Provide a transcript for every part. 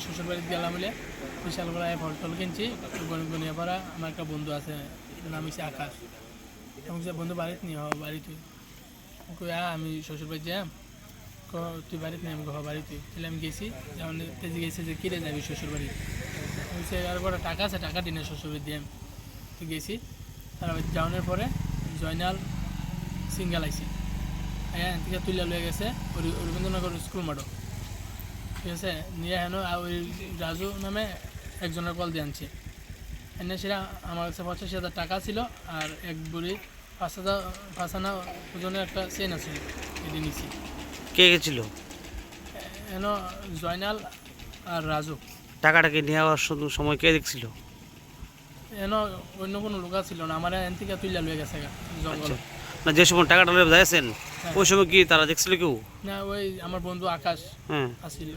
শ্বশুর বাড়িতে গেলাম বলে বিশাল বড় ফল টল কিনছি। গনিয়া পাড়া আমার একটা বন্ধু আছে, নাম হচ্ছে আকাশ। এবং যে বন্ধু বাড়িতে নিয়ে বাড়িতে আমি শ্বশুর বাড়ি যাম, তুই বাড়িতে নিয়ে আমি বাড়িতে তাহলে আমি গেছি। যেমন তেজি গেছে যে কিনে যাবি শ্বশুর বাড়ি, বলছে আর বড় টাকা আছে, টাকা দিনে শ্বশুর বাড়ি দিয়ে তো গেছি। তার যাওয়ানোর পরে জয়নাল সিঙ্গাল আইসি হ্যাঁ থেকে তুলে লয়ে গেছে রবীন্দ্রনগর স্কুল মাঠও, ঠিক আছে। নিয়ে হেন ওই রাজু নামে একজনের কল দিয়ে আনছে। এনে সেটা আমার কাছে 85,000 টাকা ছিল আর এক বুড়ি 5,000 ওজনের একটা চেন আছিল, এটি নিছি। কে গেছিল? এন জয়নাল আর রাজু। টাকাটাকে নেওয়ার সময় কে দেখছিল? এন অন্য কোনো লোক ছিল না, আমার এন থেকে তুলে লয়ে গেছে জঙ্গল। না, যে সময় টাকাটা লয়ে যাচ্ছেন ওই সময় কি তারা দেখছিল কেউ? না, ওই আমার বন্ধু আকাশ হ্যাঁ, আসছিল।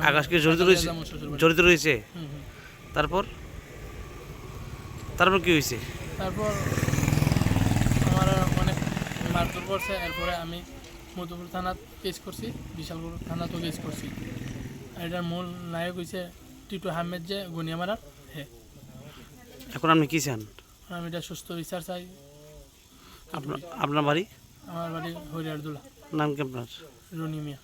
আকাশ কি জড়িত রয়েছে? জড়িত রয়েছে। তারপর তারপর কি হয়েছে? তারপর আমার অনেক মারধর করছে। এরপরে আমি মধুপুর থানাত কেস করছি, বিশালপুর থানাতেও কেস করছি। আর এটার মূল নায়ক হয়েছে টিটু আহমেদ, যে গনিয়ামারার। হ্যাঁ, এখন আপনি কি চান? আমি এটা সুস্থ বিচার চাই। আপনার বাড়ি? আমার বাড়ি হরিয়ারদুলা। নাম কি আপনার? রনি মিয়া।